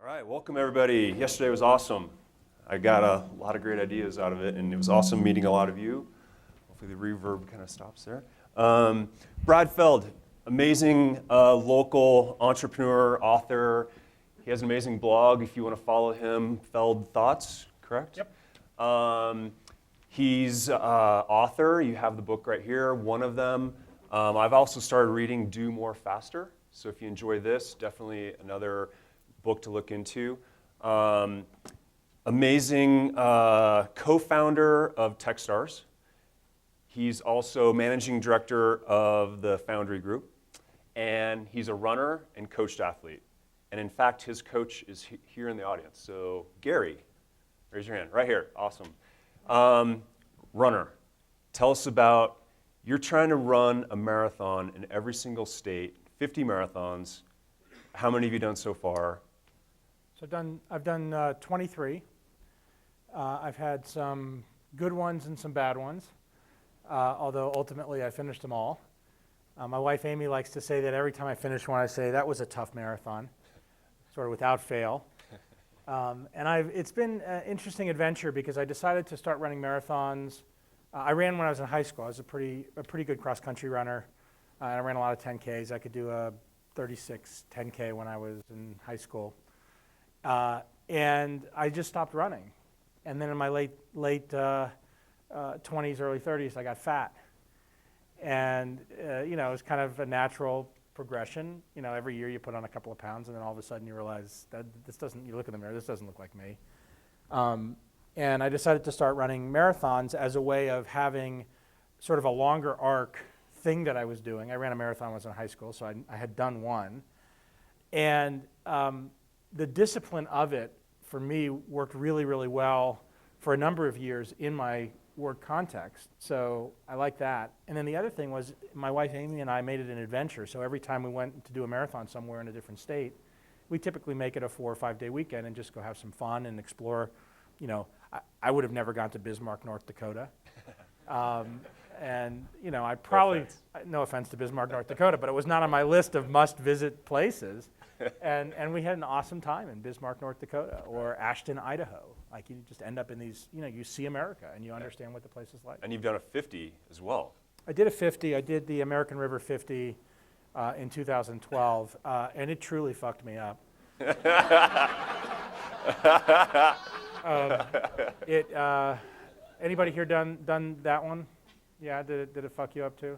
All right, welcome everybody. Yesterday was awesome. I got a lot of great ideas out of it, and it was awesome meeting a lot of you. Hopefully the reverb kind of stops there. Brad Feld, amazing local entrepreneur, author. He has an amazing blog if you want to follow him, Feld Thoughts, correct? Yep. He's author. You have the book right here, one of them. I've also started reading Do More Faster. So if you enjoy this, definitely another book to look into. Amazing co-founder of Techstars. He's also managing director of the Foundry Group. And he's a runner and coached athlete. And in fact, his coach is here in the audience. So Gary, raise your hand, right here, awesome. Runner, tell us about, you're trying to run a marathon in every single state, 50 marathons. How many have you done so far? So I've done 23. I've had some good ones and some bad ones, although ultimately I finished them all. My wife Amy likes to say that every time I finish one, I say, that was a tough marathon, sort of without fail. It's been an interesting adventure because I decided to start running marathons. I ran when I was in high school. I was a pretty good cross-country runner. I ran a lot of 10Ks. I could do a 36 10K when I was in high school. And I just stopped running. And then in my late 20s, early 30s, I got fat. And, it was kind of a natural progression. Every year you put on a couple of pounds, and then all of a sudden you realize that you look in the mirror, this doesn't look like me. And I decided to start running marathons as a way of having sort of a longer arc thing that I was doing. I ran a marathon when I was in high school, so I had done one. And the discipline of it, for me, worked really, really well for a number of years in my work context. So I like that. And then the other thing was my wife Amy and I made it an adventure. So every time we went to do a marathon somewhere in a different state, we typically make it a 4 or 5 day weekend and just go have some fun and explore. I would have never gone to Bismarck, North Dakota. I probably, no offense to Bismarck, North Dakota, but it was not on my list of must-visit places. And we had an awesome time in Bismarck, North Dakota, or Ashton, Idaho. Like, you just end up in these, you see America, and you understand what the place is like. And you've done a 50 as well. I did a 50. I did the American River 50 in 2012, and it truly fucked me up. Anybody here done that one? Yeah, did it fuck you up too?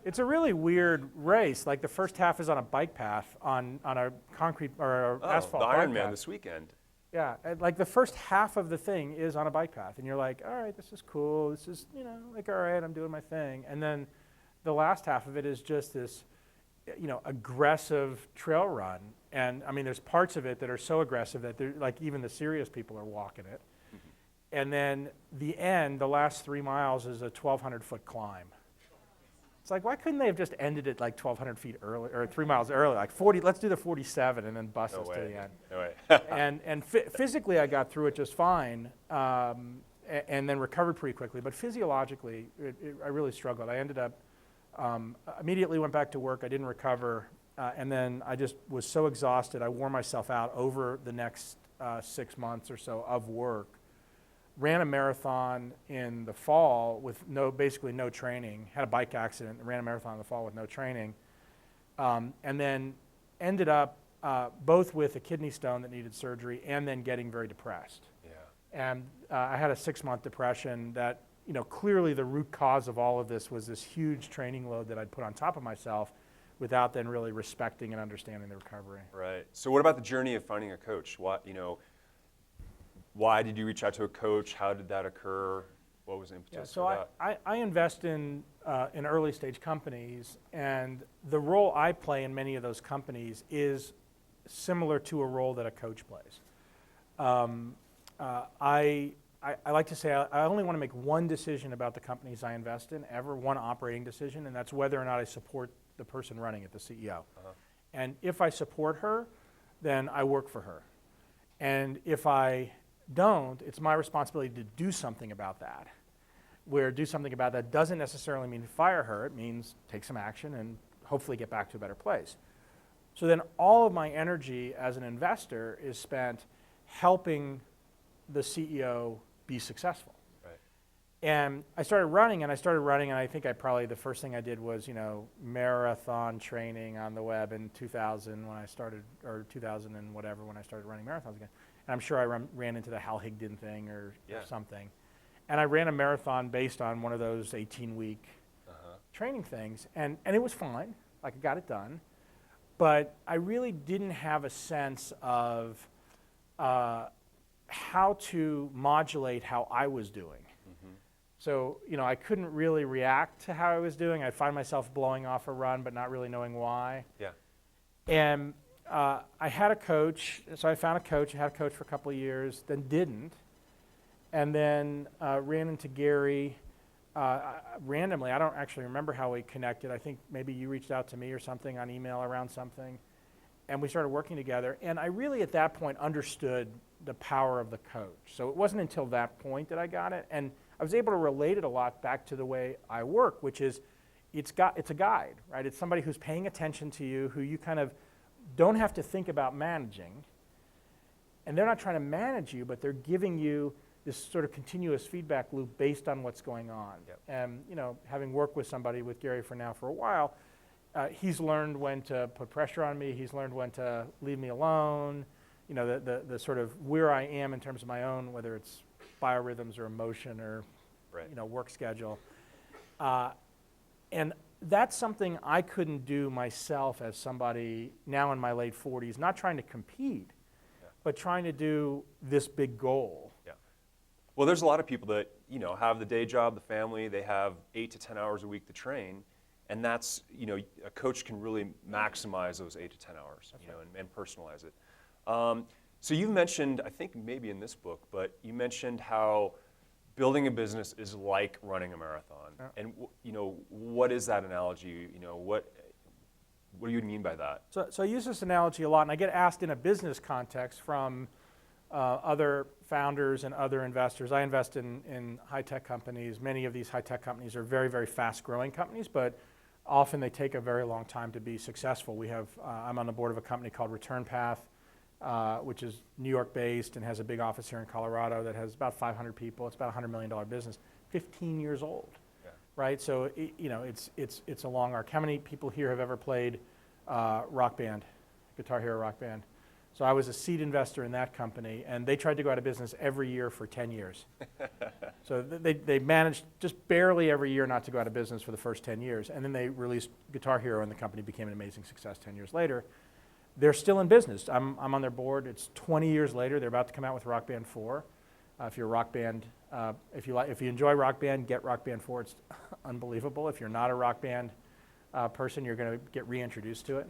It's a really weird race. Like, the first half is on a bike path on a concrete or asphalt the bike Ironman path. this weekend. Yeah, and like the first half of the thing is on a bike path, and you're like, all right, this is cool. This is, all right, I'm doing my thing. And then the last half of it is just this, aggressive trail run. And I mean, there's parts of it that are so aggressive that like even the serious people are walking it. And then the end, the last 3 miles, is a 1,200-foot climb. It's like, why couldn't they have just ended it like 1,200 feet early, or 3 miles early? Like 40, let's do the 47 and then bust us to the end. No way. and physically, I got through it just fine, and then recovered pretty quickly. But physiologically, I really struggled. I ended up, immediately went back to work. I didn't recover. And then I just was so exhausted, I wore myself out over the next 6 months or so of work. Ran a marathon in the fall with basically no training. Had a bike accident, ran a marathon in the fall with no training. And then ended up both with a kidney stone that needed surgery and then getting very depressed. Yeah. And I had a 6-month depression that, clearly the root cause of all of this was this huge training load that I'd put on top of myself without then really respecting and understanding the recovery. Right. So what about the journey of finding a coach? Why did you reach out to a coach? How did that occur? What was the impetus for that? I invest in early stage companies, and the role I play in many of those companies is similar to a role that a coach plays. I like to say I only want to make one decision about the companies I invest in, ever, one operating decision, and that's whether or not I support the person running it, the CEO. And if I support her, then I work for her. And if I don't, it's my responsibility to do something about that. Where do something about that doesn't necessarily mean fire her, it means take some action and hopefully get back to a better place. So then all of my energy as an investor is spent helping the CEO be successful. Right. And I started running, and I think the first thing I did was, marathon training on the web in 2000 when I started, or 2000 and whatever, when I started running marathons again. And I'm sure I ran into the Hal Higdon thing or something. And I ran a marathon based on one of those 18-week training things, and it was fine. Like, I got it done. But I really didn't have a sense of how to modulate how I was doing. So, I couldn't really react to how I was doing. I'd find myself blowing off a run, but not really knowing why. Yeah. And I had a coach, so I found a coach. I had a coach for a couple of years, then didn't. And then ran into Gary randomly. I don't actually remember how we connected. I think maybe you reached out to me or something on email around something. And we started working together. And I really, at that point, understood the power of the coach. So it wasn't until that point that I got it. And I was able to relate it a lot back to the way I work, which is it's a guide, right? It's somebody who's paying attention to you, who you kind of don't have to think about managing. And they're not trying to manage you, but they're giving you this sort of continuous feedback loop based on what's going on. Yep. And having worked with somebody, with Gary for a while, he's learned when to put pressure on me. He's learned when to leave me alone. The sort of where I am in terms of my own, whether it's biorhythms or emotion or work schedule. And that's something I couldn't do myself as somebody now in my late 40s, not trying to compete, but trying to do this big goal. Yeah. Well, there's a lot of people that, have the day job, the family, they have 8 to 10 hours a week to train, and that's, a coach can really maximize those 8 to 10 hours, and personalize it. So you mentioned, I think maybe in this book, but you mentioned how building a business is like running a marathon. Yeah. And, what is that analogy? What do you mean by that? So I use this analogy a lot, and I get asked in a business context from other founders and other investors. I invest in high-tech companies. Many of these high-tech companies are very, very fast-growing companies, but often they take a very long time to be successful. I'm on the board of a company called Return Path, which is New York-based and has a big office here in Colorado that has about 500 people. It's about a $100 million business, 15 years old, right? So it's a long arc. How many people here have ever played Rock Band, Guitar Hero Rock Band? So I was a seed investor in that company, and they tried to go out of business every year for 10 years. So they managed just barely every year not to go out of business for the first 10 years, and then they released Guitar Hero, and the company became an amazing success 10 years later. They're still in business. I'm on their board. It's 20 years later. They're about to come out with Rock Band 4. If you're a Rock Band, if you enjoy Rock Band, get Rock Band 4. It's unbelievable. If you're not a Rock Band person, you're going to get reintroduced to it.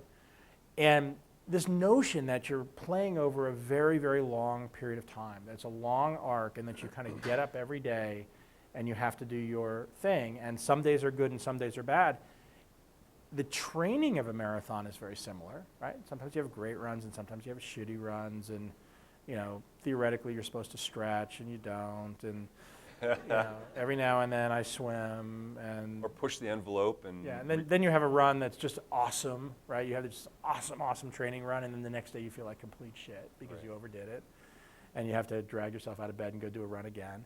And this notion that you're playing over a very, very long period of time, that's a long arc, and that you kind of get up every day and you have to do your thing, and some days are good and some days are bad. The training of a marathon is very similar, right? Sometimes you have great runs and sometimes you have shitty runs, and theoretically you're supposed to stretch and you don't, and every now and then I swim or push the envelope and then you have a run that's just awesome, right? You have this awesome training run, and then the next day you feel like complete shit because you overdid it, and you have to drag yourself out of bed and go do a run again.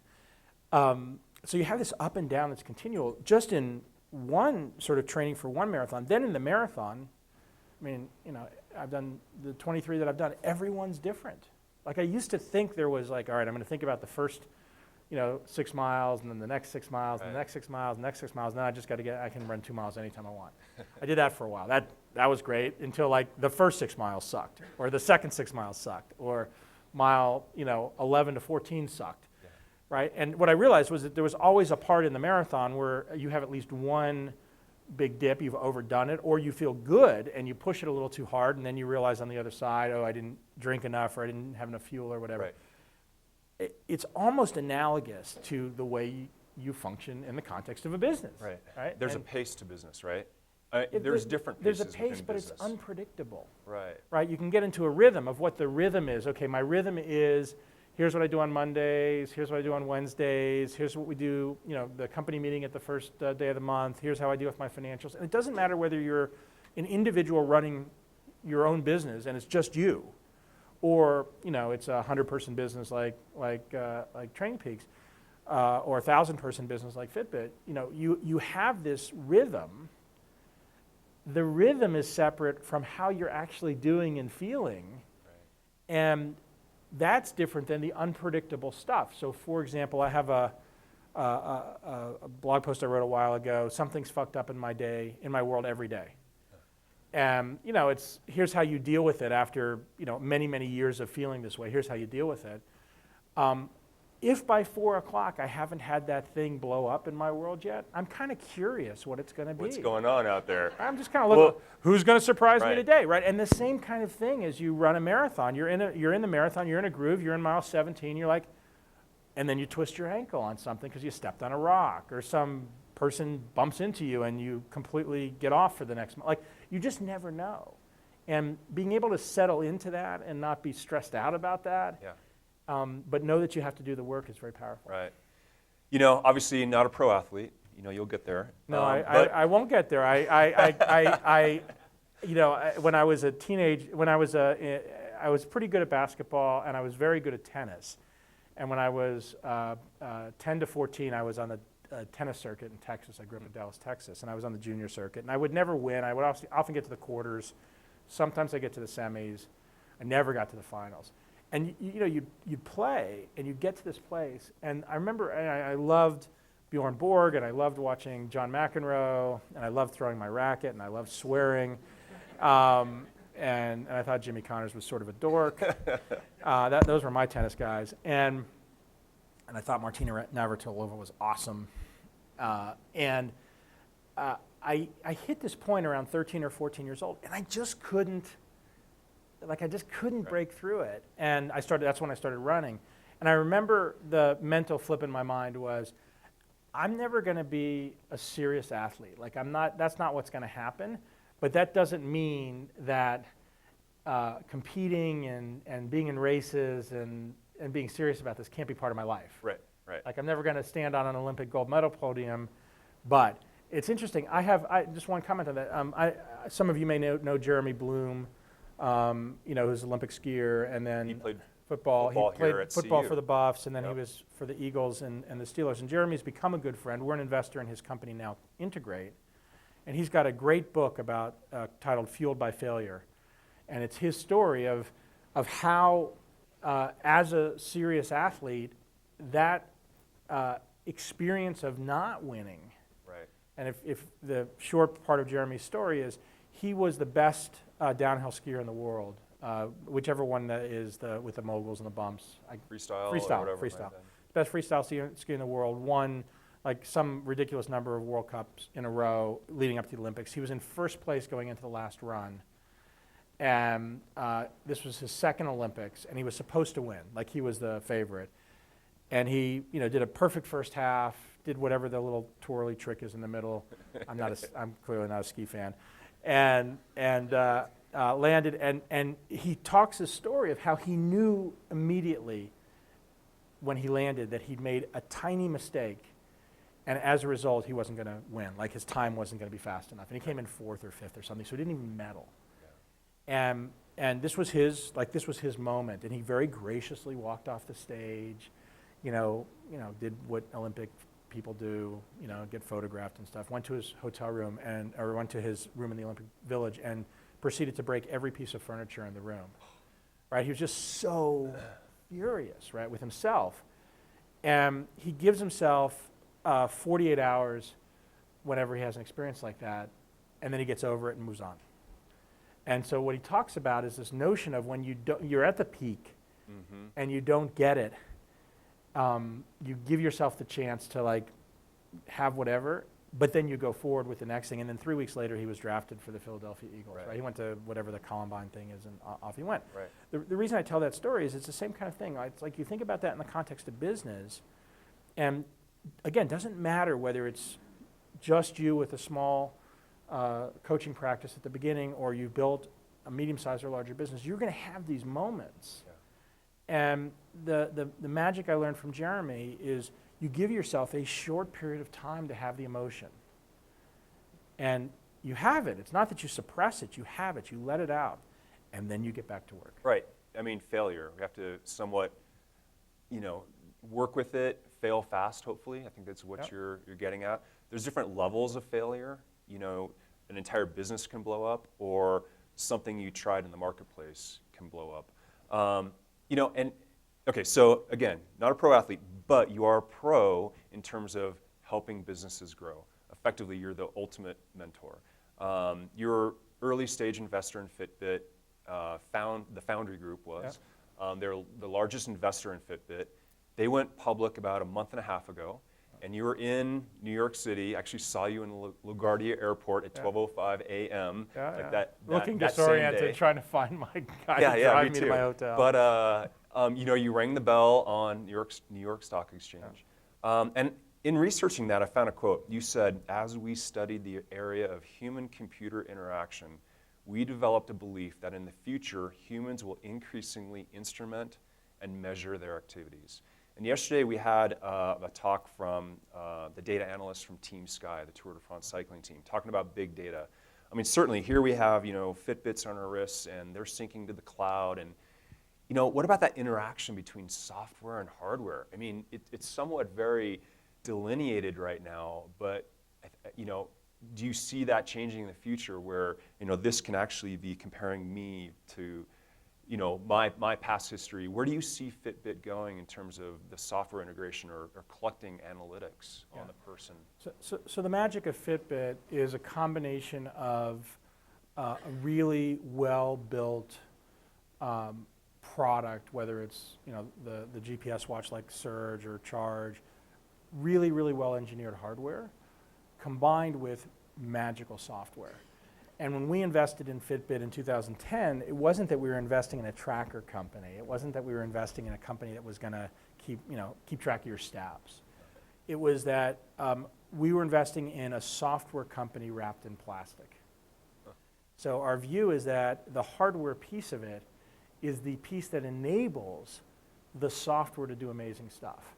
So you have this up and down that's continual just in one sort of training for one marathon. Then in the marathon, I've done the 23 that I've done, everyone's different. Like, I used to think there was like, all right, I'm going to think about the first 6 miles, and then the next 6 miles, and the next 6 miles, and the next 6 miles. Then I just I can run 2 miles anytime I want. I did that for a while. That was great until like the first 6 miles sucked, or the second 6 miles sucked, or mile 11 to 14 sucked, right? And what I realized was that there was always a part in the marathon where you have at least one big dip, you've overdone it, or you feel good and you push it a little too hard, and then you realize on the other side, oh, I didn't drink enough, or I didn't have enough fuel, or whatever. Right. It's almost analogous to the way you function in the context of a business. Right? There's a pace to business, right? There's different paces. There's a pace, but business. It's unpredictable. Right. You can get into a rhythm of what the rhythm is. Okay, my rhythm is, here's what I do on Mondays, here's what I do on Wednesdays, here's what we do, the company meeting at the first day of the month, here's how I deal with my financials. And it doesn't matter whether you're an individual running your own business and it's just you, or it's a 100-person business like TrainingPeaks, or a 1,000-person business like Fitbit. You have this rhythm. The rhythm is separate from how you're actually doing and feeling, right. And that's different than the unpredictable stuff. So, for example, I have a blog post I wrote a while ago. Something's fucked up in my world every day. And it's here's how you deal with it after many years of feeling this way. Here's how you deal with it. If by 4 o'clock I haven't had that thing blow up in my world yet, I'm kind of curious what it's going to be. What's going on out there? I'm just kind of looking, who's going to surprise right. me today, right? And the same kind of thing as you run a marathon. You're in the marathon, you're in a groove, you're in mile 17, you're like, and then you twist your ankle on something because you stepped on a rock, or some person bumps into you and you completely get off for the next month. Like, you just never know. And being able to settle into that and not be stressed out about that, but know that you have to do the work is very powerful. Right. Obviously not a pro athlete. You'll get there. No, I won't get there. When I was a teenage, I was pretty good at basketball and I was very good at tennis. And when I was 10 to 14, I was on the tennis circuit in Texas. I grew up in Dallas, Texas, and I was on the junior circuit. And I would never win. I would often get to the quarters. Sometimes I get to the semis. I never got to the finals. And you'd play, and you'd get to this place. And I remember I loved Bjorn Borg, and I loved watching John McEnroe, and I loved throwing my racket, and I loved swearing. And I thought Jimmy Connors was sort of a dork. Those were my tennis guys. And I thought Martina Navratilova was awesome. I hit this point around 13 or 14 years old, and I just couldn't break through it. And that's when I started running. And I remember the mental flip in my mind was, I'm never going to be a serious athlete. Like, that's not what's going to happen. But that doesn't mean that competing and being in races and being serious about this can't be part of my life. Right. Like, I'm never going to stand on an Olympic gold medal podium. But it's interesting. I just one comment on that. Some of you may know Jeremy Bloom, who's an Olympic skier, and then he played football. He played football CU. for the Buffs, and then he was for the Eagles and the Steelers. And Jeremy's become a good friend. We're an investor in his company now, Integrate. And he's got a great book titled Fueled by Failure. And it's his story of how, as a serious athlete, that experience of not winning. Right. And if the short part of Jeremy's story is, he was the best downhill skier in the world, whichever one that is with the moguls and the bumps. Freestyle. Freestyle. Best freestyle skier in the world, won like some ridiculous number of World Cups in a row leading up to the Olympics. He was in first place going into the last run. And this was his second Olympics, and he was supposed to win, like he was the favorite. And he, did a perfect first half, did whatever the little twirly trick is in the middle. I'm clearly not a ski fan. And landed, and he talks his story of how he knew immediately when he landed that he'd made a tiny mistake, and as a result, he wasn't going to win. Like, his time wasn't going to be fast enough, and he came in 4th or 5th or something, so he didn't even medal. Yeah. And this was his moment, and he very graciously walked off the stage, did what Olympic people do, get photographed and stuff. Went to his hotel room or went to his room in the Olympic Village and proceeded to break every piece of furniture in the room. Right? He was just so furious, right, with himself. And he gives himself 48 hours whenever he has an experience like that, and then he gets over it and moves on. And so what he talks about is this notion of when you're at the peak and you don't get it, you give yourself the chance to have whatever, but then you go forward with the next thing. And then 3 weeks later, he was drafted for the Philadelphia Eagles. Right? He went to whatever the Columbine thing is, and off he went. Right. The reason I tell that story is it's the same kind of thing. It's like you think about that in the context of business, and again, it doesn't matter whether it's just you with a small coaching practice at the beginning, or you built a medium-sized or larger business. You're going to have these moments. Yeah. And the magic I learned from Jeremy is you give yourself a short period of time to have the emotion. And you have it. It's not that you suppress it. You have it. You let it out. and then you get back to work. Right. I mean, failure. We have to somewhat, work with it, fail fast, hopefully. I think that's what you're getting at. There's different levels of failure. An entire business can blow up, or something you tried in the marketplace can blow up. Okay, so again, not a pro athlete, but you are a pro in terms of helping businesses grow. Effectively, you're the ultimate mentor. You're early stage investor in Fitbit. The Foundry Group was. They're the largest investor in Fitbit. They went public about a month and a half ago, and you were in New York City. I actually saw you in LaGuardia Airport at 12:05 a.m. Looking that same disoriented, day. trying to find my guy to drive me to my hotel. But you rang the bell on New York Stock Exchange. And in researching that, I found a quote. You said, "As we studied the area of human-computer interaction, we developed a belief that in the future, humans will increasingly instrument and measure their activities." And yesterday we had a talk from the data analyst from Team Sky, the Tour de France cycling team, talking about big data. I mean, certainly here we have, Fitbits on our wrists, and they're syncing to the cloud. And, what about that interaction between software and hardware? I mean, it's somewhat very delineated right now, but, do you see that changing in the future where, this can actually be comparing me to, my past history? Where do you see Fitbit going in terms of the software integration or collecting analytics on the person? So the magic of Fitbit is a combination of a really well-built product, whether it's the GPS watch like Surge or Charge, really, really well-engineered hardware, combined with magical software. And when we invested in Fitbit in 2010, it wasn't that we were investing in a tracker company. It wasn't that we were investing in a company that was going to keep track of your steps. It was that we were investing in a software company wrapped in plastic. So our view is that the hardware piece of it is the piece that enables the software to do amazing stuff.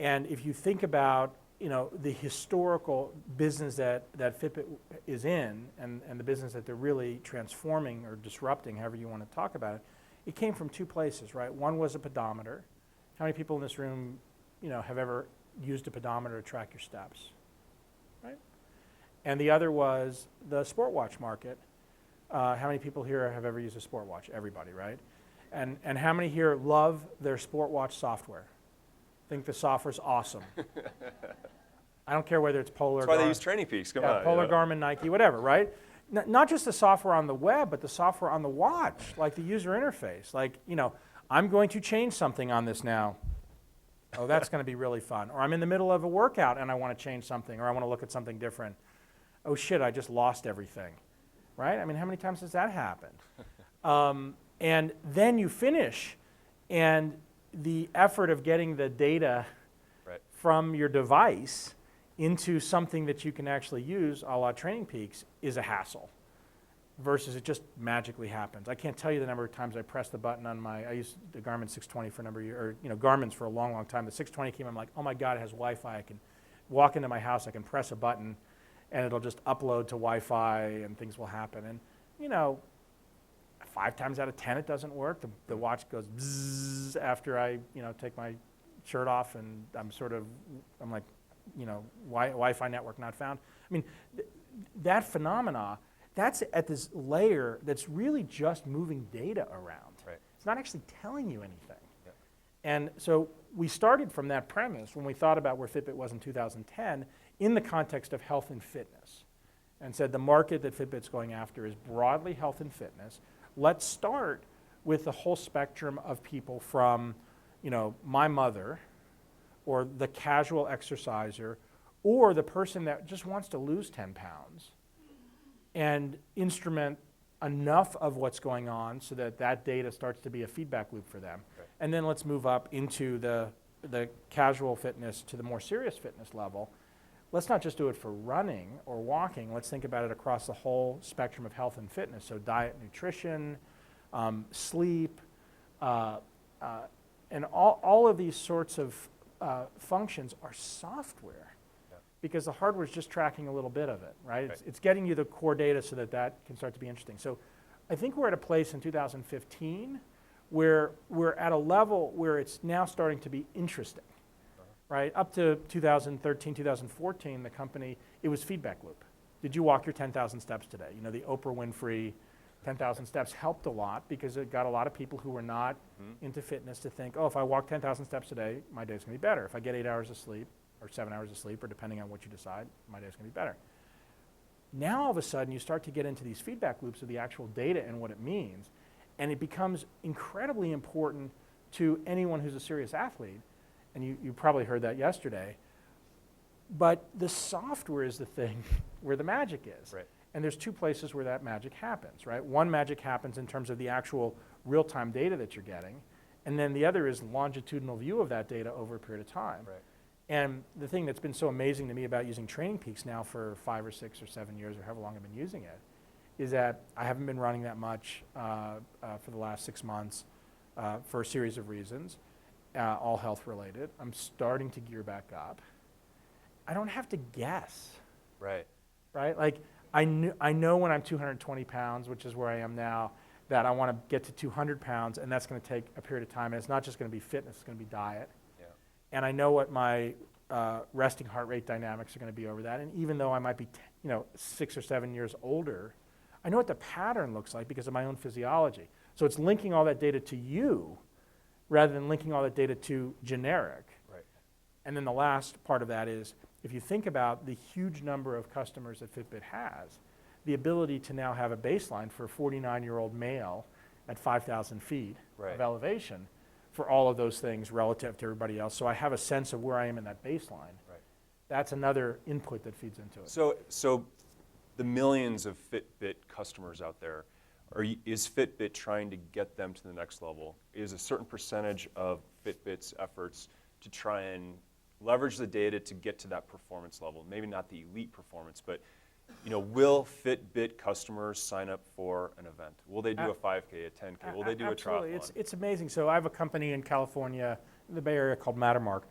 And if you think about the historical business that Fitbit is in, and the business that they're really transforming or disrupting, however you want to talk about it, it came from two places, right? One was a pedometer. How many people in this room, have ever used a pedometer to track your steps, right? And the other was the sport watch market. How many people here have ever used a sport watch? Everybody, right? And how many here love their sport watch software? Think the software's awesome. I don't care whether it's Polar. That's why they use TrainingPeaks. Come on. Polar, Garmin, Nike, whatever, right? Not just the software on the web, but the software on the watch, like the user interface. Like, I'm going to change something on this now. Oh, that's going to be really fun. Or I'm in the middle of a workout and I want to change something, or I want to look at something different. Oh shit, I just lost everything, right? I mean, how many times has that happened? And then you finish, and the effort of getting the data from your device into something that you can actually use, a la TrainingPeaks, is a hassle, versus it just magically happens. I can't tell you the number of times I pressed the button on I used the Garmin 620 for a number of years, or Garmin's for a long, long time. The 620 came, I'm like, oh my God, it has Wi-Fi. I can walk into my house, I can press a button, and it'll just upload to Wi-Fi, and things will happen. And 5 times out of 10 it doesn't work. The watch goes bzzz after I take my shirt off, and I'm like, Wi-Fi network not found. I mean, that phenomena, that's at this layer that's really just moving data around. Right. It's not actually telling you anything. Yeah. And so we started from that premise when we thought about where Fitbit was in 2010 in the context of health and fitness, and said the market that Fitbit's going after is broadly health and fitness. Let's start with the whole spectrum of people from, my mother, or the casual exerciser, or the person that just wants to lose 10 pounds, and instrument enough of what's going on so that that data starts to be a feedback loop for them. Okay. And then let's move up into the casual fitness to the more serious fitness level. Let's not just do it for running or walking. Let's think about it across the whole spectrum of health and fitness. So diet, nutrition, sleep, and all of these sorts of functions are software, because the hardware is just tracking a little bit of it, right? It's getting you the core data so that can start to be interesting. So I think we're at a place in 2015 where we're at a level where it's now starting to be interesting, right? Up to 2013, 2014, the company, it was feedback loop. Did you walk your 10,000 steps today? You know, the Oprah Winfrey 10,000 steps helped a lot because it got a lot of people who were not into fitness to think, oh, if I walk 10,000 steps a day, my day's gonna be better. If I get 8 hours of sleep or 7 hours of sleep, or depending on what you decide, my day's gonna be better. Now all of a sudden you start to get into these feedback loops of the actual data and what it means, and it becomes incredibly important to anyone who's a serious athlete, and you probably heard that yesterday, but the software is the thing where the magic is. Right. And there's two places where that magic happens, right? One magic happens in terms of the actual real-time data that you're getting, and then the other is longitudinal view of that data over a period of time. Right. And the thing that's been so amazing to me about using TrainingPeaks now for 5 or 6 or 7 years, or however long I've been using it, is that I haven't been running that much for the last 6 months for a series of reasons, all health related. I'm starting to gear back up. I don't have to guess. Right. Right? Like, I know when I'm 220 pounds, which is where I am now, that I want to get to 200 pounds, and that's going to take a period of time. And it's not just going to be fitness, it's going to be diet. Yeah. And I know what my resting heart rate dynamics are going to be over that. And even though I might be 6 or 7 years older, I know what the pattern looks like because of my own physiology. So it's linking all that data to you rather than linking all that data to generic. Right. And then the last part of that is, if you think about the huge number of customers that Fitbit has, the ability to now have a baseline for a 49-year-old male at 5,000 feet Right. of elevation for all of those things relative to everybody else. So I have a sense of where I am in that baseline. Right. That's another input that feeds into it. So the millions of Fitbit customers out there, is Fitbit trying to get them to the next level? Is a certain percentage of Fitbit's efforts to try and leverage the data to get to that performance level? Maybe not the elite performance, but will Fitbit customers sign up for an event? Will they do a 5K, a 10K? Will they do absolutely. a triathlon? It's amazing. So I have a company in California, in the Bay Area, called Mattermark.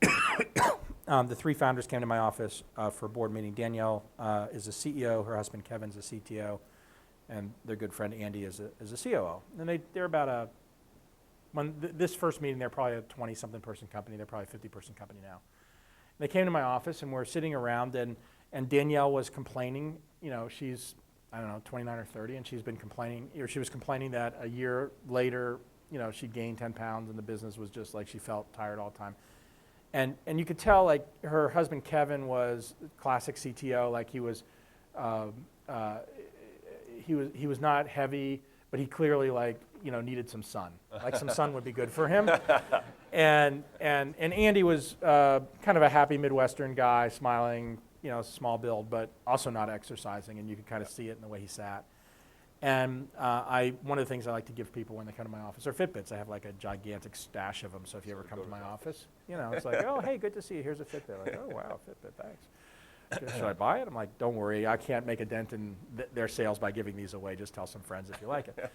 The 3 founders came to my office for a board meeting. Danielle is a CEO, her husband Kevin's a CTO, and their good friend Andy is a COO. And they're about this first meeting, they're probably a 20-something person company. They're probably a 50-person company now. They came to my office, and we're sitting around, and Danielle was complaining. She's, I don't know, 29 or 30, and she's been complaining, or she was complaining that a year later, she gained 10 pounds, and the business was just like she felt tired all the time. And you could tell, like, her husband Kevin was classic CTO, like he was not heavy, but he clearly, like, needed some sun. Like, some sun would be good for him. And Andy was kind of a happy Midwestern guy, smiling, small build, but also not exercising, and you could kind of see it in the way he sat. And one of the things I like to give people when they come to my office are Fitbits. I have like a gigantic stash of them, so if you ever come to my office, it's like, oh, hey, good to see you. Here's a Fitbit. Like, oh, wow, Fitbit, thanks. Should I buy it? I'm like, don't worry, I can't make a dent in their sales by giving these away. Just tell some friends if you like it.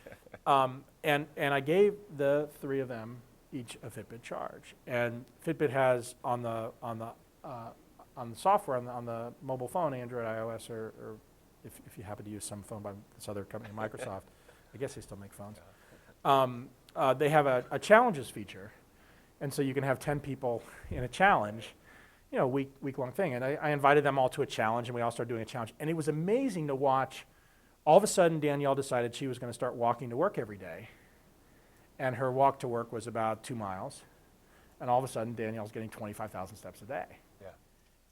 And I gave the 3 of them each a Fitbit charge. And Fitbit has on the software, on the mobile phone, Android, iOS, or if you happen to use some phone by this other company, Microsoft, I guess they still make phones. They have a challenges feature. And so you can have 10 people in a challenge, week-long thing. And I invited them all to a challenge, and we all started doing a challenge. And it was amazing to watch. All of a sudden, Danielle decided she was going to start walking to work every day. And her walk to work was about 2 miles. And all of a sudden, Danielle's getting 25,000 steps a day. Yeah.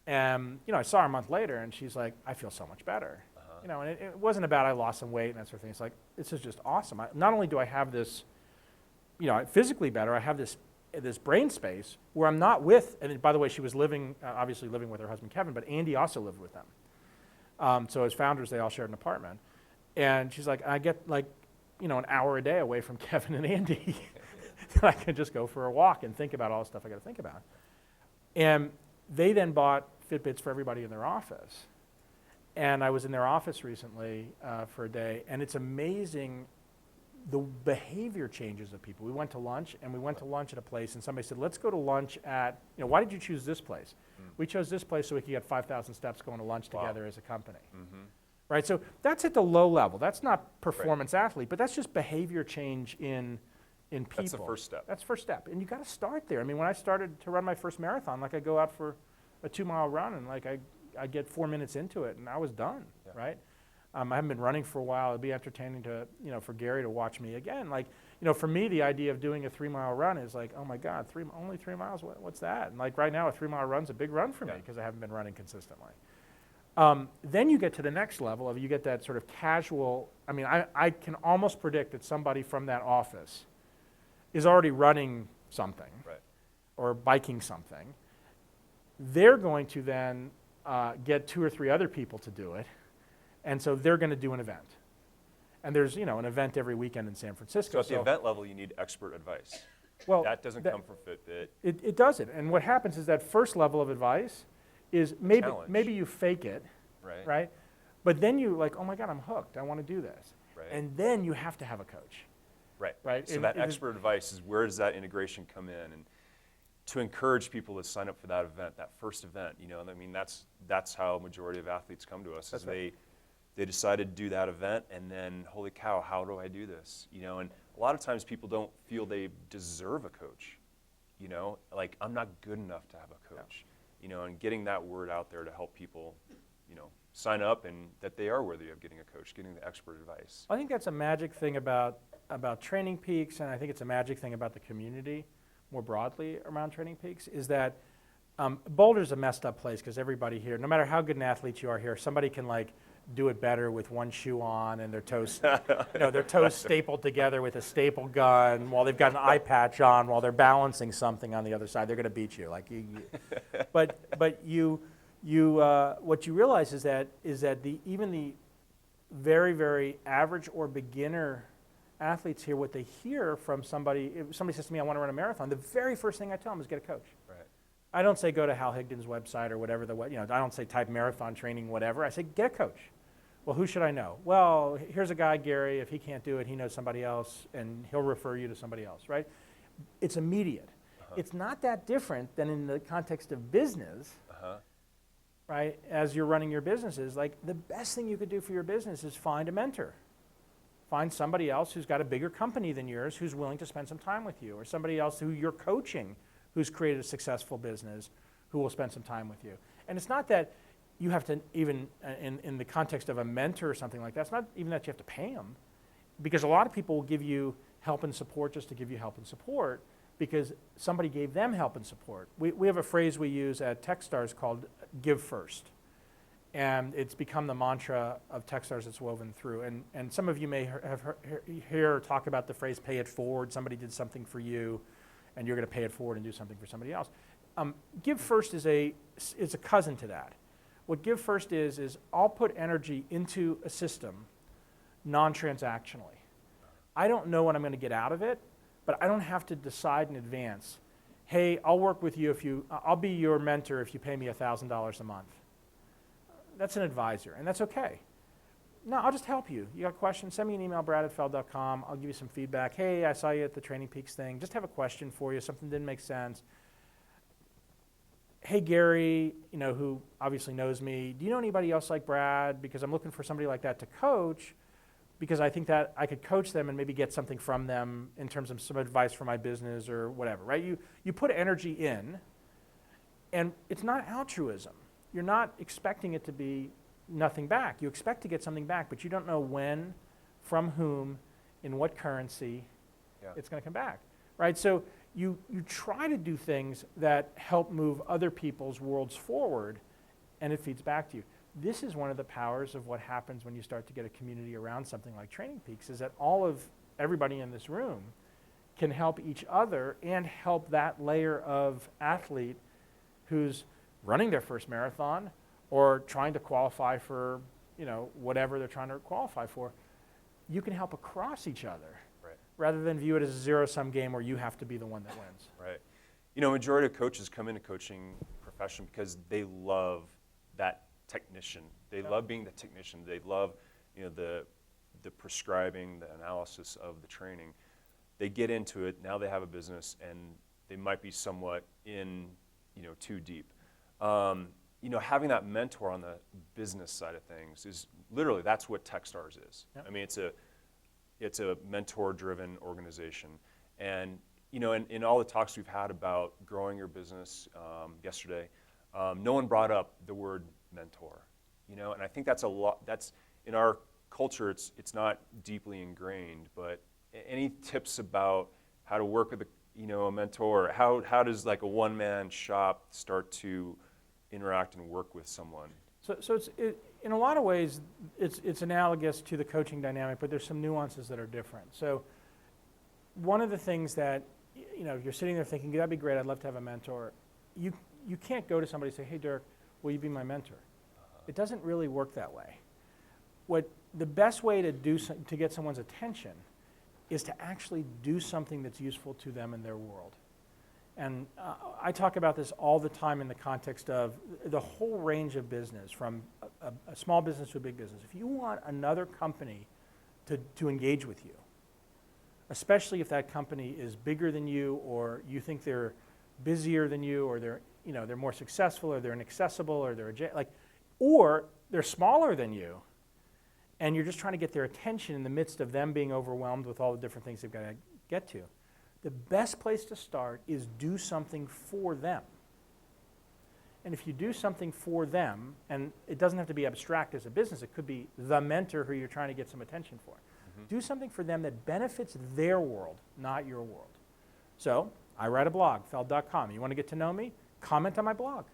And, I saw her a month later, and she's like, I feel so much better. And it wasn't about I lost some weight and that sort of thing. It's like, this is just awesome. Not only do I have this, physically better, I have this brain space where I'm not with, and by the way, she was obviously living with her husband Kevin, but Andy also lived with them. So as founders, they all shared an apartment. And she's like, I get like, an hour a day away from Kevin and Andy. I can just go for a walk and think about all the stuff I got to think about. And they then bought Fitbits for everybody in their office. And I was in their office recently for a day, and it's amazing the behavior changes of people. We went to lunch, and we went to lunch at a place, and somebody said, let's go to lunch at, why did you choose this place? We chose this place so we could get 5,000 steps going to lunch together as a company. right? So that's at the low level. That's not performance athlete, but that's just behavior change in people. That's the first step. That's the first step, and you got to start there. I mean, when I started to run my first marathon, like I go out for a 2-mile run, and like I get 4 minutes into it, and I was done, right? I haven't been running for a while. It'd be entertaining to, for Gary to watch me again. Like, for me, the idea of doing a 3-mile run is like, oh my God, only 3 miles? What's that? And like right now, a 3-mile run's a big run for me because I haven't been running consistently. Then you get to the next level of you get that sort of casual. I mean, I can almost predict that somebody from that office is already running something or biking something. They're going to then get 2 or 3 other people to do it. And so they're going to do an event. And there's, an event every weekend in San Francisco. So at the event level, you need expert advice. Well, that doesn't come from Fitbit. It doesn't. And what happens is that first level of advice is maybe you fake it, right? But then you like, oh my God, I'm hooked. I want to do this. Right. And then you have to have a coach. Right. So that expert advice is where does that integration come in? And to encourage people to sign up for that event, that first event, I mean, that's how a majority of athletes come to us. They decided to do that event, and then, holy cow, how do I do this? And a lot of times people don't feel they deserve a coach. Like I'm not good enough to have a coach. And getting that word out there to help people, sign up and that they are worthy of getting a coach, getting the expert advice. I think that's a magic thing about TrainingPeaks, and I think it's a magic thing about the community more broadly around TrainingPeaks, is that Boulder's a messed up place because everybody here, no matter how good an athlete you are here, somebody can like do it better with one shoe on and their toes, their toes stapled together with a staple gun while they've got an eye patch on while they're balancing something on the other side. They're going to beat you. But what you realize is that even the very, very average or beginner athletes here, what they hear from somebody, if somebody says to me, I want to run a marathon, the very first thing I tell them is get a coach. Right. I don't say go to Hal Higdon's website or whatever, I don't say type marathon training, whatever. I say get a coach. Well, who should I know? Well, here's a guy, Gary. If he can't do it, he knows somebody else, and he'll refer you to somebody else, right? It's immediate. It's not that different than in the context of business, right? As you're running your businesses, like the best thing you could do for your business is find a mentor. Find somebody else who's got a bigger company than yours who's willing to spend some time with you, or somebody else who you're coaching who's created a successful business who will spend some time with you. And it's not that you have to even, in the context of a mentor or something like that, it's not even that you have to pay them, because a lot of people will give you help and support just to give you help and support because somebody gave them help and support. We have a phrase we use at Techstars called give first. And it's become the mantra of Techstars that's woven through. And some of you may have hear or talk about the phrase pay it forward. Somebody did something for you, and you're going to pay it forward and do something for somebody else. Give first is a cousin to that. What give first is I'll put energy into a system non-transactionally. I don't know what I'm going to get out of it, but I don't have to decide in advance, hey, I'll work with you I'll be your mentor if you pay me $1,000 a month. That's an advisor, and that's okay. No, I'll just help you. You got questions? Send me an email, brad@feld.com. I'll give you some feedback. Hey, I saw you at the TrainingPeaks thing. Just have a question for you. Something didn't make sense. Hey, Gary, who obviously knows me, do you know anybody else like Brad? Because I'm looking for somebody like that to coach, because I think that I could coach them and maybe get something from them in terms of some advice for my business or whatever, right? You put energy in, and it's not altruism. You're not expecting it to be nothing back. You expect to get something back, but you don't know when, from whom, in what currency it's going to come back, right? So you try to do things that help move other people's worlds forward, and it feeds back to you. This is one of the powers of what happens when you start to get a community around something like TrainingPeaks, is that everybody in this room can help each other and help that layer of athlete who's running their first marathon or trying to qualify for, whatever they're trying to qualify for. You can help across each other rather than view it as a zero-sum game where you have to be the one that wins. Right. Majority of coaches come into coaching profession because they love that technician. They love being the technician. They love, the prescribing, the analysis of the training. They get into it. Now they have a business, and they might be somewhat in, too deep. having that mentor on the business side of things is literally, that's what Techstars is. Yep. I mean, it's a mentor-driven organization. And, in all the talks we've had about growing your business yesterday, no one brought up the word mentor, and I think that's in our culture, it's not deeply ingrained, but any tips about how to work with a mentor? How does like a one-man shop start to interact and work with someone? So it's in a lot of ways, it's analogous to the coaching dynamic, but there's some nuances that are different. So one of the things that, you're sitting there thinking, that'd be great, I'd love to have a mentor. You can't go to somebody and say, hey, Dirk, will you be my mentor? It doesn't really work that way. The best way to get someone's attention is to actually do something that's useful to them in their world. And I talk about this all the time in the context of the whole range of business, from a small business to a big business. If you want another company to engage with you, especially if that company is bigger than you, or you think they're busier than you, or they're more successful, or they're inaccessible, or or they're smaller than you, and you're just trying to get their attention in the midst of them being overwhelmed with all the different things they've got to get to. The best place to start is do something for them. And if you do something for them, and it doesn't have to be abstract as a business, it could be the mentor who you're trying to get some attention for. Do something for them that benefits their world, not your world. So I write a blog, feld.com. You want to get to know me? Comment on my blog.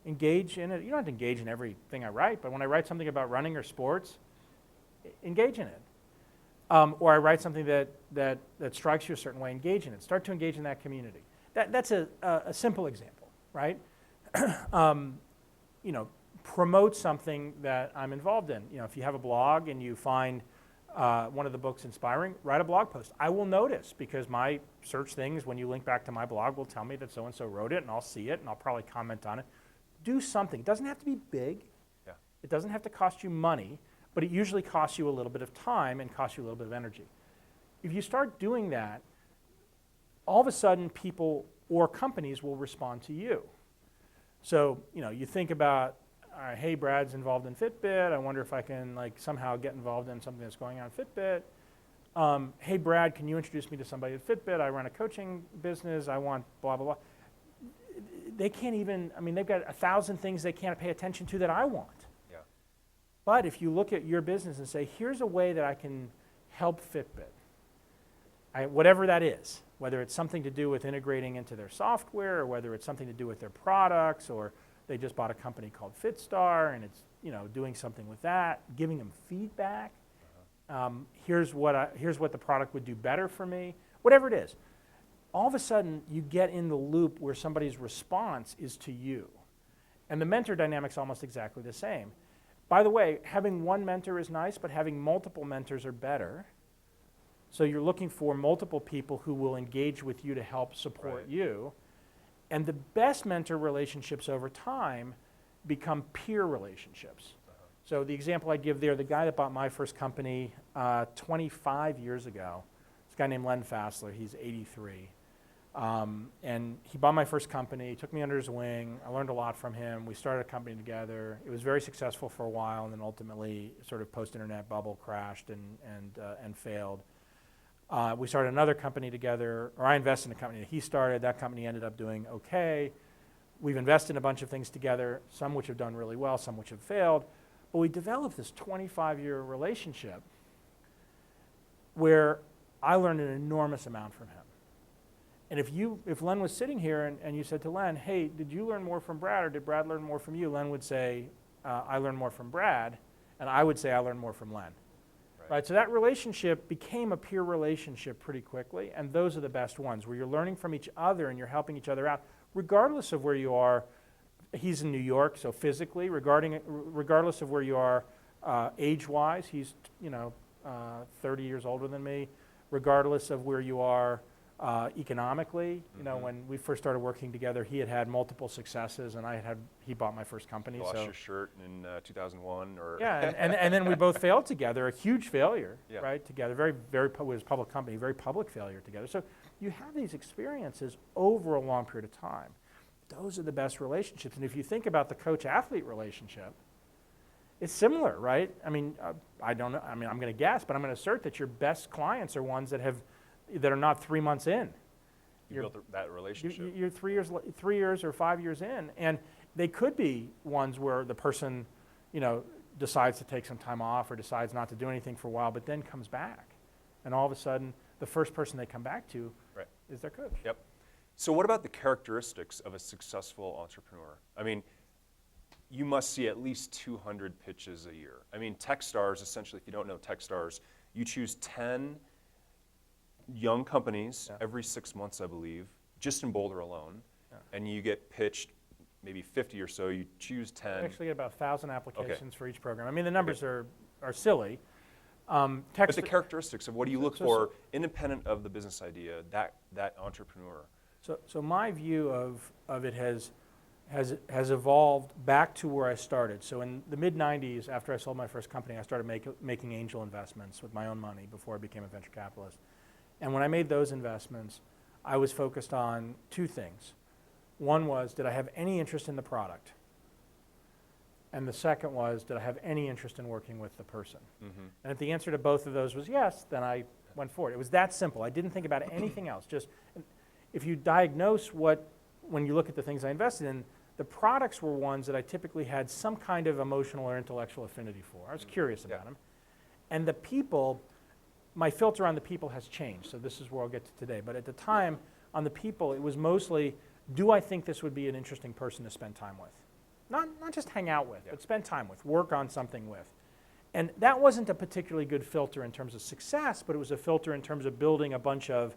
Engage in it. You don't have to engage in everything I write, but when I write something about running or sports, engage in it. Or I write something that strikes you a certain way, engage in it. Start to engage in that community. That's a simple example, right? Promote something that I'm involved in. If you have a blog and you find one of the books inspiring, write a blog post. I will notice, because my search things, when you link back to my blog, will tell me that so-and-so wrote it, and I'll see it, and I'll probably comment on it. Do something. It doesn't have to be big. Yeah. It doesn't have to cost you money, but it usually costs you a little bit of time and costs you a little bit of energy. If you start doing that, all of a sudden people or companies will respond to you. So, you think about, hey, Brad's involved in Fitbit. I wonder if I can somehow get involved in something that's going on at Fitbit. Hey, Brad, can you introduce me to somebody at Fitbit? I run a coaching business. I want blah, blah, blah. They can't even, they've got 1,000 things they can't pay attention to that I want. Yeah. But if you look at your business and say, here's a way that I can help Fitbit, whatever that is, whether it's something to do with integrating into their software, or whether it's something to do with their products, or they just bought a company called Fitstar and it's doing something with that, giving them feedback. Here's what the product would do better for me, whatever it is. All of a sudden, you get in the loop where somebody's response is to you. And the mentor dynamic's almost exactly the same. By the way, having one mentor is nice, but having multiple mentors are better. So you're looking for multiple people who will engage with you to help support you. And the best mentor relationships over time become peer relationships. So the example I give there, the guy that bought my first company 25 years ago, this guy named Len Fassler, he's 83. And he bought my first company, took me under his wing. I learned a lot from him. We started a company together. It was very successful for a while, and then ultimately, sort of post-internet bubble crashed and failed. We started another company together, or I invested in a company that he started. That company ended up doing okay. We've invested in a bunch of things together, some which have done really well, some which have failed. But we developed this 25-year relationship where I learned an enormous amount from him. And if Len was sitting here and you said to Len, hey, did you learn more from Brad, or did Brad learn more from you? Len would say, I learned more from Brad, and I would say I learned more from Len. Right, so that relationship became a peer relationship pretty quickly, and those are the best ones, where you're learning from each other and you're helping each other out, regardless of where you are. He's in New York, so physically, regardless of where you are age-wise, he's 30 years older than me, regardless of where you are economically. When we first started working together, he had multiple successes, and he bought my first company. You lost your shirt in 2001, or yeah, and then we both failed together, a huge failure, right? Together, it was a public company, very public failure together. So you have these experiences over a long period of time, those are the best relationships. And if you think about the coach-athlete relationship, it's similar, right? I mean, I don't know. I mean, I'm going to guess, but I'm going to assert that your best clients are ones that are not 3 months in. You built that relationship. You're 3 years or 5 years in, and they could be ones where the person, decides to take some time off or decides not to do anything for a while, but then comes back, and all of a sudden, the first person they come back to is their coach. Yep. So what about the characteristics of a successful entrepreneur? I mean, you must see at least 200 pitches a year. I mean, Techstars, essentially, if you don't know Techstars, you choose 10 young companies every 6 months, I believe, just in Boulder alone, and you get pitched maybe 50 or so. You choose 10. We actually get about 1,000 applications for each program. I mean, the numbers are silly. But the characteristics of what do you look for, independent of the business idea, that entrepreneur? So my view of it has evolved back to where I started. So in the mid-'90s, after I sold my first company, I started making angel investments with my own money before I became a venture capitalist. And when I made those investments, I was focused on two things. One was, did I have any interest in the product? And the second was, did I have any interest in working with the person? Mm-hmm. And if the answer to both of those was yes, then I went forward. It was that simple. I didn't think about anything else. Just if you diagnose when you look at the things I invested in, the products were ones that I typically had some kind of emotional or intellectual affinity for. I was curious about them. And the people, my filter on the people has changed, so this is where I'll get to today. But at the time, on the people, it was mostly, do I think this would be an interesting person to spend time with? Not just hang out with, but spend time with, work on something with. And that wasn't a particularly good filter in terms of success, but it was a filter in terms of building a bunch of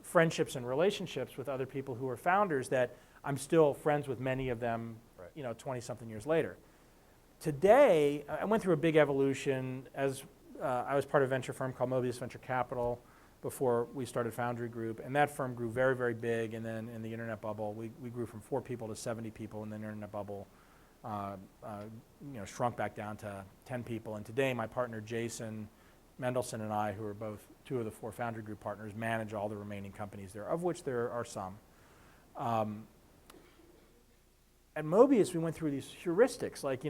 friendships and relationships with other people who are founders that I'm still friends with many of them, 20-something years later. Today, I went through a big evolution as I was part of a venture firm called Mobius Venture Capital before we started Foundry Group, and that firm grew very, very big, and then in the internet bubble, we grew from 4 people to 70 people, and then the internet bubble shrunk back down to 10 people, and today my partner Jason Mendelson and I, who are both 2 of the 4 Foundry Group partners, manage all the remaining companies there, of which there are some. At Mobius, we went through these heuristics, like,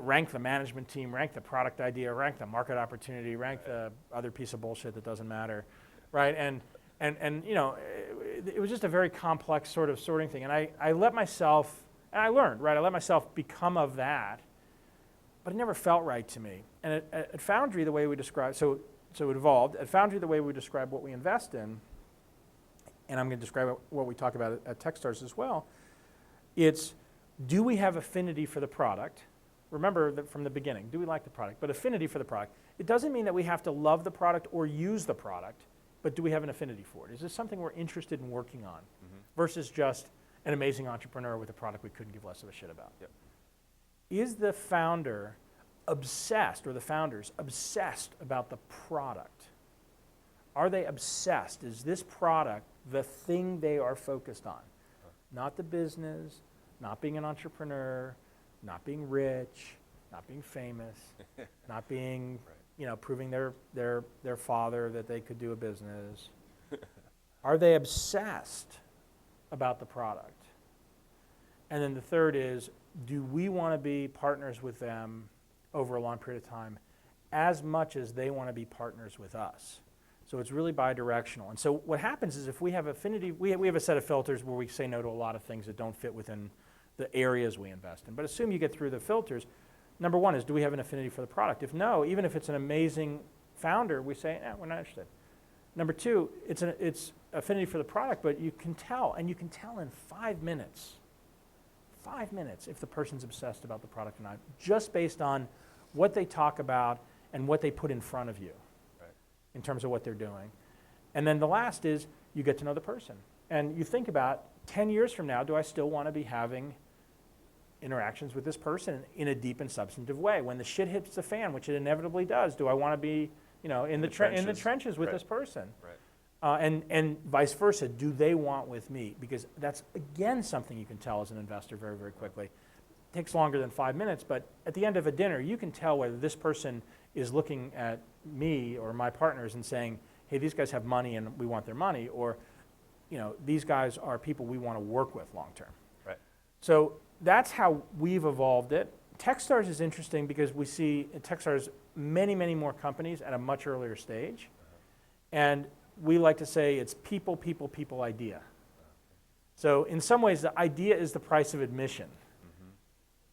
rank the management team, rank the product idea, rank the market opportunity, rank the other piece of bullshit that doesn't matter, right? And it was just a very complex sort of sorting thing. And I let myself, and I learned, right? I let myself become of that, but it never felt right to me. And at Foundry, the way we describe, so it evolved. At Foundry, the way we describe what we invest in, and I'm going to describe what we talk about at Techstars as well, it's, do we have affinity for the product? Remember that from the beginning, do we like the product? But affinity for the product. It doesn't mean that we have to love the product or use the product, but do we have an affinity for it? Is this something we're interested in working on versus just an amazing entrepreneur with a product we couldn't give less of a shit about? Yep. Is the founder obsessed, or the founders obsessed about the product? Are they obsessed? Is this product the thing they are focused on? Not the business, not being an entrepreneur, not being rich, not being famous, not being, proving their father that they could do a business. Are they obsessed about the product? And then the third is, do we want to be partners with them over a long period of time as much as they want to be partners with us? So it's really bi-directional. And so what happens is, if we have affinity, we have a set of filters where we say no to a lot of things that don't fit within the areas we invest in. But assume you get through the filters. Number one is, do we have an affinity for the product? If no, even if it's an amazing founder, we say, we're not interested. Number two, it's affinity for the product, but you can tell, and you can tell in 5 minutes, if the person's obsessed about the product or not, just based on what they talk about and what they put in front of you in terms of what they're doing. And then the last is, you get to know the person. And you think about, 10 years from now, do I still want to be having interactions with this person in a deep and substantive way? When the shit hits the fan, which it inevitably does, do I want to be in the trenches with this person? Right. And vice versa, do they want with me? Because that's, again, something you can tell as an investor very, very quickly. It takes longer than 5 minutes, but at the end of a dinner, you can tell whether this person is looking at me or my partners and saying, hey, these guys have money and we want their money, or these guys are people we want to work with long term. So that's how we've evolved it. Techstars is interesting because we see at Techstars many, many more companies at a much earlier stage. And we like to say it's people, people, people, idea. So in some ways, the idea is the price of admission.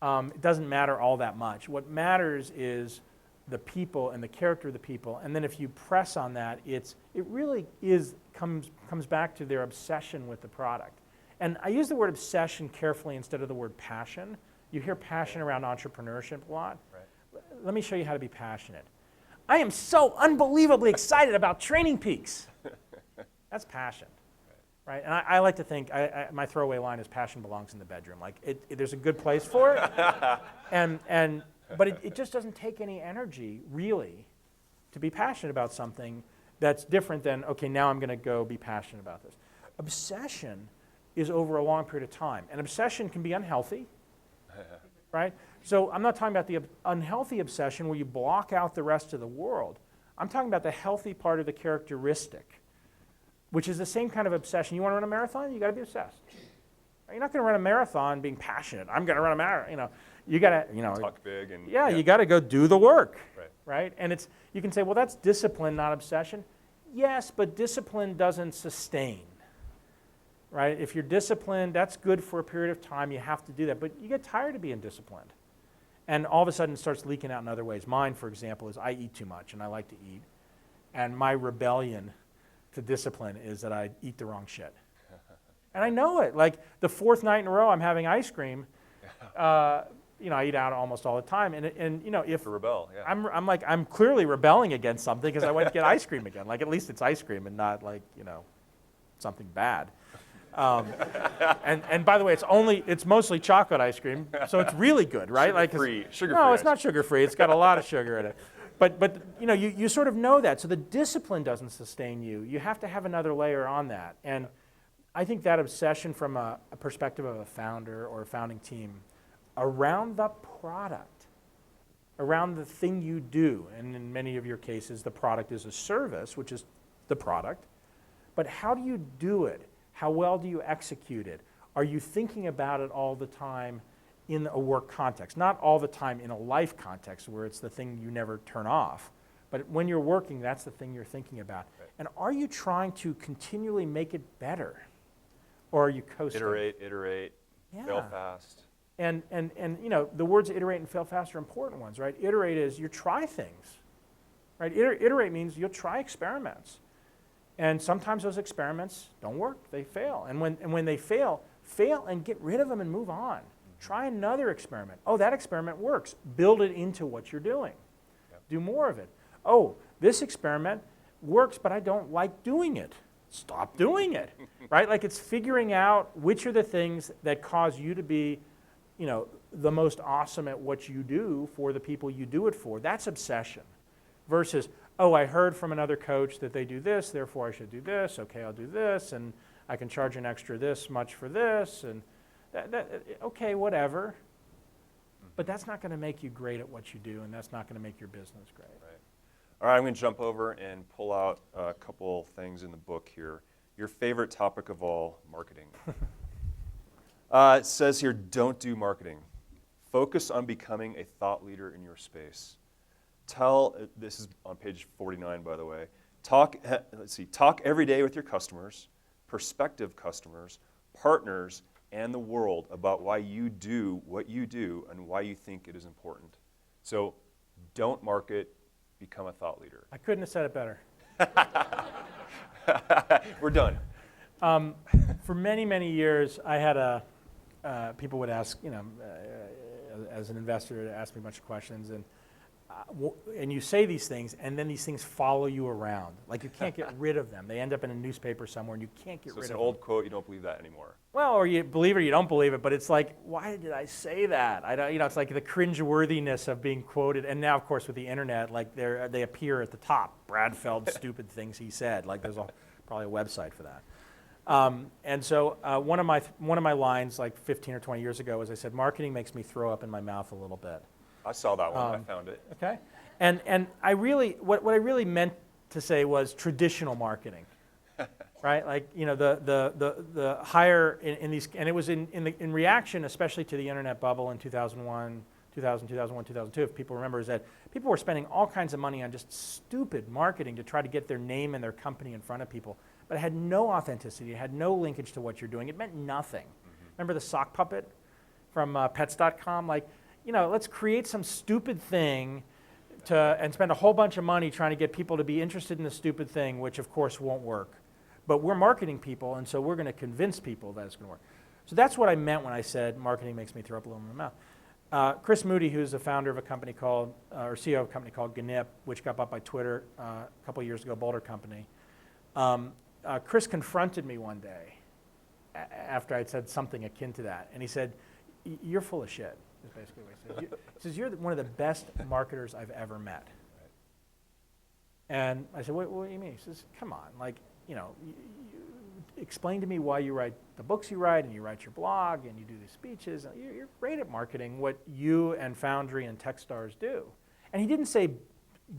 It doesn't matter all that much. What matters is the people and the character of the people. And then if you press on that, it really comes back to their obsession with the product. And I use the word obsession carefully instead of the word passion. You hear passion around entrepreneurship a lot. Right. Let me show you how to be passionate. I am so unbelievably excited about TrainingPeaks. That's passion. Right? And I like to think, my throwaway line is passion belongs in the bedroom. Like, there's a good place for it. But it just doesn't take any energy, really, to be passionate about something that's different than, okay, now I'm going to go be passionate about this. Obsession is over a long period of time. And obsession can be unhealthy, right? So I'm not talking about the unhealthy obsession where you block out the rest of the world. I'm talking about the healthy part of the characteristic, which is the same kind of obsession. You want to run a marathon? You got to be obsessed. You're not going to run a marathon being passionate. I'm going to run a marathon. You got to, talk big and yeah, you got to go do the work, right? And you can say, well, that's discipline, not obsession. Yes, but discipline doesn't sustain, right? If you're disciplined, that's good for a period of time. You have to do that, but you get tired of being disciplined, and all of a sudden it starts leaking out in other ways. Mine, for example, is I eat too much, and I like to eat, and my rebellion to discipline is that I eat the wrong shit. And I know it. Like the fourth night in a row I'm having ice cream, I eat out almost all the time. And if to rebel, yeah. I'm clearly rebelling against something because I went to get ice cream again. Like at least it's ice cream and not like, something bad. And by the way, it's mostly chocolate ice cream, so it's really good, right? Sugar-free. No, it's not sugar-free. It's got a lot of sugar in it. But you sort of know that. So the discipline doesn't sustain you. You have to have another layer on that. And I think that obsession from a perspective of a founder or a founding team around the product, around the thing you do, and in many of your cases, the product is a service, which is the product, but how do you do it? How well do you execute it? Are you thinking about it all the time in a work context? Not all the time in a life context where it's the thing you never turn off, but when you're working, that's the thing you're thinking about. Right. And are you trying to continually make it better? Or are you coasting? Iterate, yeah. Fail fast. And the words iterate and fail fast are important ones, right? Iterate is you try things, right? Iterate means you'll try experiments. And sometimes those experiments don't work, they fail. And when they fail and get rid of them and move on. Try another experiment. Oh, that experiment works. Build it into what you're doing. Yep. Do more of it. Oh, this experiment works, but I don't like doing it. Stop doing it, right? Like it's figuring out which are the things that cause you to be, the most awesome at what you do for the people you do it for. That's obsession. Versus, oh, I heard from another coach that they do this, therefore I should do this. Okay, I'll do this, and I can charge an extra this much for this, and okay, whatever. But that's not going to make you great at what you do, and that's not going to make your business great. Right. All right, I'm going to jump over and pull out a couple things in the book here. Your favorite topic of all, marketing. It says here, don't do marketing. Focus on becoming a thought leader in your space. This is on page 49, by the way. Talk every day with your customers, prospective customers, partners, and the world about why you do what you do and why you think it is important. So don't market, become a thought leader. I couldn't have said it better. We're done. For many, many years, I had people would ask, as an investor, to ask me a bunch of questions, and you say these things, and then these things follow you around. Like you can't get rid of them. They end up in a newspaper somewhere, and you can't get rid of them. So it's an old quote, you don't believe that anymore. Well, or you believe it or you don't believe it, but it's like, why did I say that? It's like the cringeworthiness of being quoted. And now, of course, with the internet, like they appear at the top. Brad Feld, stupid things he said. Like there's probably a website for that. And so one of my lines, like 15 or 20 years ago, was I said, marketing makes me throw up in my mouth a little bit. I saw that one. I found it. Okay, and I really what I really meant to say was traditional marketing. right? Like, the higher in these, and it was in reaction, especially to the internet bubble in 2001, 2002, if people remember, is that people were spending all kinds of money on just stupid marketing to try to get their name and their company in front of people. But it had no authenticity, it had no linkage to what you're doing. It meant nothing. Remember the sock puppet from pets.com? Like, let's create some stupid thing and spend a whole bunch of money trying to get people to be interested in the stupid thing, which of course won't work. But we're marketing people, and so we're going to convince people that it's going to work. So that's what I meant when I said marketing makes me throw up a little in my mouth. Chris Moody, who's the founder of a company called, or CEO of a company called Ganip, which got bought by Twitter a couple of years ago, Boulder Company. Chris confronted me one day after I'd said something akin to that, and he said, "You're full of shit," is basically what he said. He says, "You're one of the best marketers I've ever met." And I said, what do you mean? He says, "Come on, like, you explain to me why you write the books you write, and you write your blog, and you do these speeches. And you're great at marketing what you and Foundry and Techstars do." And he didn't say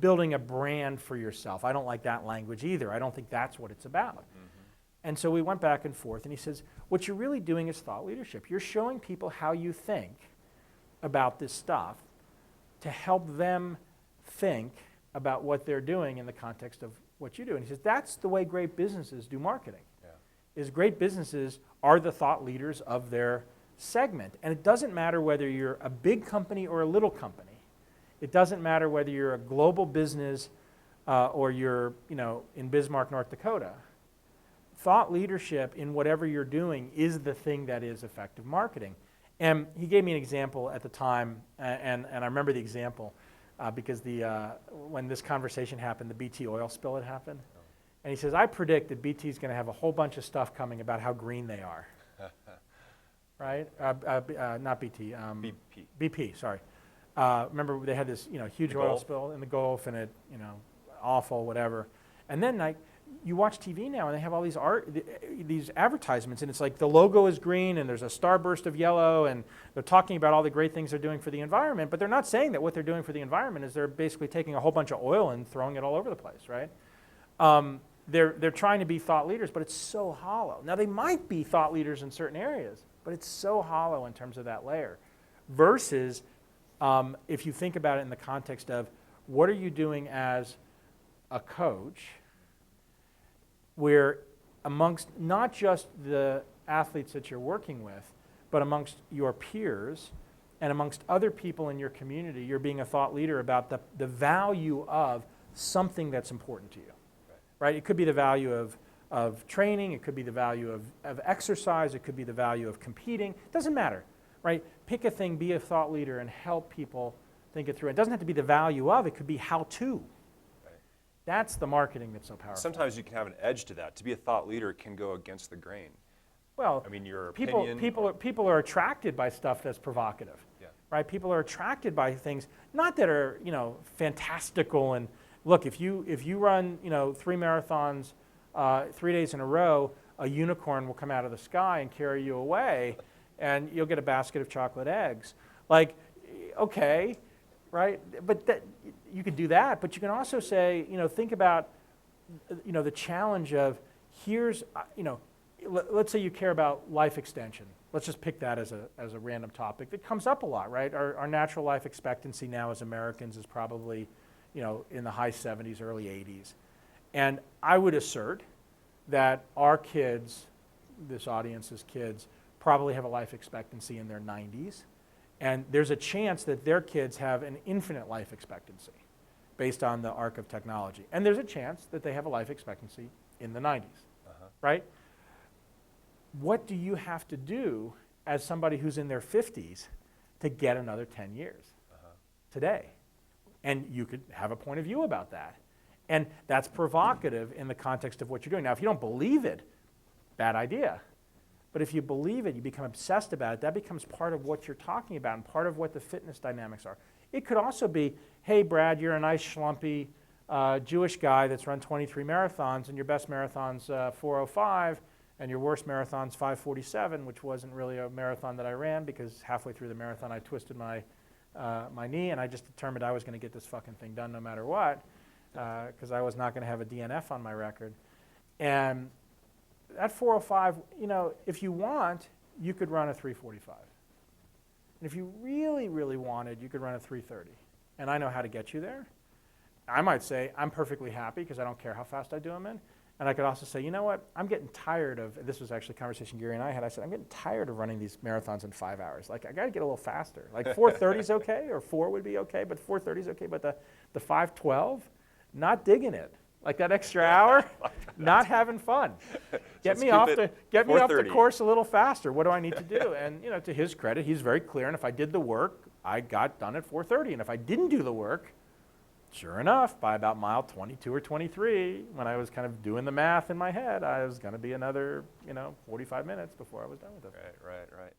building a brand for yourself. I don't like that language either. I don't think that's what it's about. And so we went back and forth, and he says, what you're really doing is thought leadership. You're showing people how you think about this stuff to help them think about what they're doing in the context of what you do. And he says, that's the way great businesses do marketing. Is great businesses are the thought leaders of their segment. And it doesn't matter whether you're a big company or a little company. It doesn't matter whether you're a global business or you're in Bismarck, North Dakota. Thought leadership in whatever you're doing is the thing that is effective marketing. And he gave me an example at the time, and I remember the example because when this conversation happened, the BT oil spill had happened. And he says, I predict that BT is going to have a whole bunch of stuff coming about how green they are. Right? Not BT. BP. BP, sorry. Remember they had this huge oil spill in the Gulf, and it, awful, whatever. And then you watch TV now, and they have all these advertisements, and it's like the logo is green, and there's a starburst of yellow, and they're talking about all the great things they're doing for the environment, but they're not saying that what they're doing for the environment is they're basically taking a whole bunch of oil and throwing it all over the place, right? They're trying to be thought leaders, but it's so hollow. Now, they might be thought leaders in certain areas, but it's so hollow in terms of that layer. Versus, if you think about it in the context of what are you doing as a coach, where amongst not just the athletes that you're working with, but amongst your peers and amongst other people in your community, you're being a thought leader about the value of something that's important to you. Right? It could be the value of training, it could be the value of exercise, it could be the value of competing. It doesn't matter, right? Pick a thing, be a thought leader, and help people think it through. It doesn't have to be the value of, it could be how to. That's the marketing that's so powerful. Sometimes you can have an edge to that. To be a thought leader can go against the grain. Well, I mean, your opinion. People are attracted by stuff that's provocative, right? People are attracted by things not that are fantastical and look. If you run 3 marathons 3 days in a row, a unicorn will come out of the sky and carry you away, and you'll get a basket of chocolate eggs. Like, okay. Right, but you could do that, but you can also say, think about, the challenge of here's, let's say you care about life extension. Let's just pick that as a random topic that comes up a lot, right? Our natural life expectancy now as Americans is probably, in the high 70s, early 80s, and I would assert that our kids, this audience's kids, probably have a life expectancy in their 90s. And there's a chance that their kids have an infinite life expectancy based on the arc of technology. And there's a chance that they have a life expectancy in the 90s, right? What do you have to do as somebody who's in their 50s to get another 10 years today? And you could have a point of view about that. And that's provocative in the context of what you're doing. Now, if you don't believe it, bad idea. But if you believe it, you become obsessed about it, that becomes part of what you're talking about and part of what the fitness dynamics are. It could also be, hey, Brad, you're a nice, schlumpy Jewish guy that's run 23 marathons, and your best marathon's 4:05, and your worst marathon's 5:47, which wasn't really a marathon that I ran because halfway through the marathon I twisted my knee, and I just determined I was going to get this fucking thing done no matter what because I was not going to have a DNF on my record. And that 405, you know, if you want, you could run a 345. And if you really, really wanted, you could run a 330. And I know how to get you there. I might say, I'm perfectly happy because I don't care how fast I do them in. And I could also say, you know what, I'm getting tired of, this was actually a conversation Gary and I had, I said, I'm getting tired of running these marathons in 5 hours. Like, I gotta get a little faster. Like 4:30 is okay, or 4 would be okay, but 4:30 is okay. But the 5:12, not digging it. Like that extra hour, not having fun. Get me off the course a little faster. What do I need to do? And you know, to his credit, he's very clear. And if I did the work, I got done at 4:30. And if I didn't do the work, sure enough, by about mile 22 or 23, when I was kind of doing the math in my head, I was going to be another, 45 minutes before I was done with it. Right.